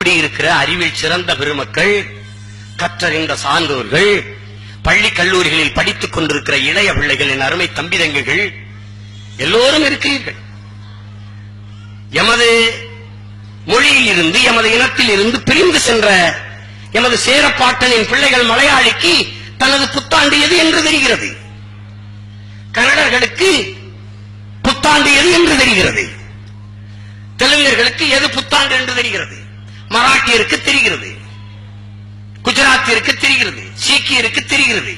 குடியிருக்கிற அறிவில் சிறந்த பெருமக்கள், கற்றறிந்த சான்றோர்கள், பள்ளி கல்லூரிகளில் படித்துக் கொண்டிருக்கிற இளைய பிள்ளைகள், என் அருமை தம்பிதங்கைகள் எல்லோரும் இருக்கிறீர்கள். எமது மொழியில் இருந்து, எமது இனத்தில் இருந்து பிரிந்து சென்ற எமது சேரப்பாட்டனின் பிள்ளைகள் மலையாளிக்கு தனது புத்தாண்டு எது என்று தெரிகிறது. கன்னடர்களுக்கு புத்தாண்டு எது என்று தெரிகிறது. தெலுங்கர்களுக்கு எது புத்தாண்டு என்று தெரிகிறது. மராட்டியருக்கு தெரிகிறது, குஜராத்திற்கு தெரிகிறது, சீக்கியருக்கு தெரிகிறது.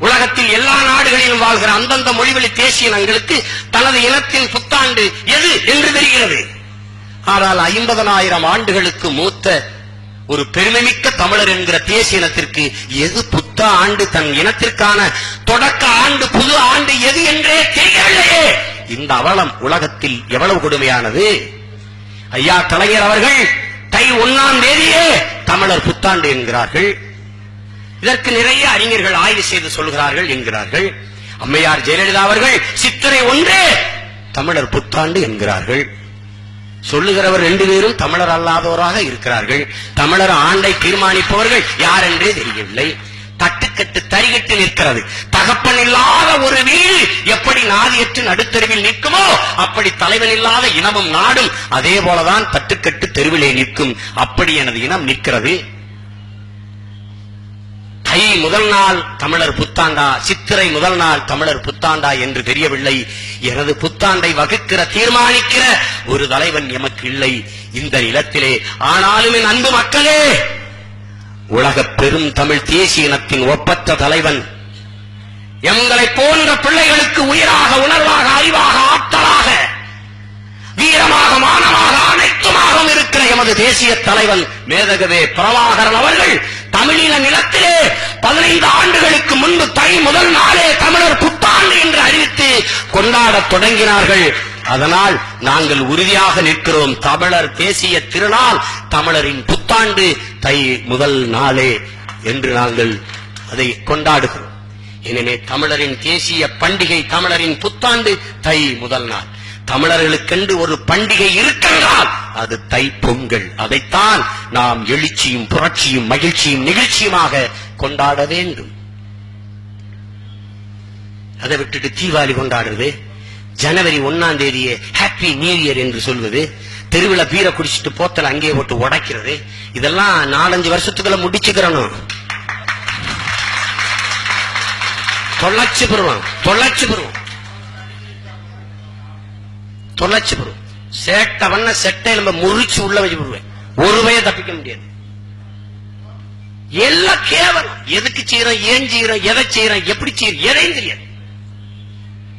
உலகத்தில் எல்லா நாடுகளிலும் வாழ்கிற அந்தந்த மொழிவழி தேசிய இனங்களுக்கு தனது இனத்தின் புத்தாண்டு எது என்று தெரிகிறது. ஆனால் 50,000 ஆண்டுகளுக்கு மூத்த ஒரு பெருமைமிக்க தமிழர் என்கிற தேசிய இனத்திற்கு எது புத்த ஆண்டு, தன் இனத்திற்கான தொடக்க ஆண்டு, புது ஆண்டு எது என்றே தெரியவில்லையே. இந்த அவலம் உலகத்தில் எவ்வளவு கொடுமையானது. ஐயா கலைஞர் அவர்கள் தை 1ஆம் தேதியே தமிழர் புத்தாண்டு என்கிறார்கள். இதற்கு நிறைய அறிஞர்கள் ஆய்வு செய்து சொல்கிறார்கள் என்கிறார்கள். அம்மையார் ஜெயலலிதா அவர்கள் சித்திரை 1 தமிழர் புத்தாண்டு என்கிறார்கள். சொல்லுகிறவர் 2 பேரும் தமிழர் அல்லாதவராக இருக்கிறார்கள். தமிழர் ஆண்டை தீர்மானிப்பவர்கள் யார் என்றே தெரியவில்லை. தட்டுக்கட்டு தரிகட்டு நிற்கிறது. தகப்பன் இல்லாத ஒரு வீடு எப்படி நாதியற்று நடுத்தருவில் நிற்குமோ அப்படி தலைவன் இல்லாத இனமும் நாடும் அதே போலதான் தட்டுக்கட்டு தெருவிலே நிற்கும். அப்படி எனது இனம் நிற்கிறது. தை முதல் நாள் தமிழர் புத்தாண்டா, சித்திரை முதல் நாள் தமிழர் புத்தாண்டா என்று தெரியவில்லை. எனது புத்தாண்டை வகுக்கிற, தீர்மானிக்கிற ஒரு தலைவன் எமக்கு இல்லை இந்த நிலத்திலே. ஆனாலும் என் அன்பு மக்களே, உலக பெரும் தமிழ் தேசிய இனத்தின் ஒப்பற்ற தலைவன் எங்களை போன்ற பிள்ளைகளுக்கு உயிராக, உணர்வாக, அறிவாக, ஆற்றலாக, வீரமாக, மானமாக, அனைத்துமாக இருக்கிற எமது தேசிய தலைவன் மேதகவே பிரபாகரன் அவர்கள் தமிழீழ நிலத்திலே 15 ஆண்டுகளுக்கு முன்பு தை முதல் நாளே தமிழர் புத்தாண்டு என்று அறிவித்து கொண்டாடத் தொடங்கினார்கள். அதனால் நாங்கள் உறுதியாக நிற்கிறோம். தமிழர் தேசிய திருநாள், தமிழரின் புத்தாண்டு தை முதல் நாளே என்று நாங்கள் அதை கொண்டாடுகிறோம். எனவே தமிழரின் தேசிய பண்டிகை, தமிழரின் புத்தாண்டு தை முதல் நாள். தமிழர்களுக்கென்று ஒரு பண்டிகை இருக்கின்றால் அது தை பொங்கல். அதைத்தான் நாம் எழுச்சியும் புரட்சியும் மகிழ்ச்சியும் நிகழ்ச்சியுமாக கொண்டாட வேண்டும். அதை விட்டுட்டு தீபாவளி கொண்டாடுறது, ஜனவரி 1ஆம் தேதியே ஹாப்பி நியூ இயர் என்று சொல்வது, தெருவில் பீரை குடிச்சிட்டு போத்தல அங்கேயே போட்டு உடைக்கிறது, இதெல்லாம் 4-5 வருஷத்துக்குள்ள முடிச்சுக்கிறணும். தொள்ளாச்சி பருவம் சேட்டை வண்ண செட்டை நம்ம முறிச்சு உள்ள வச்சு போடுவேன். ஒரு பய தப்பிக்க முடியாது. எல்லாம் கேவலம். எதுக்கு செய்யறோம், ஏன் செய்யறோம், எதை செய்யறோம், எப்படி செய்யறோம், எதையும் தெரியாது.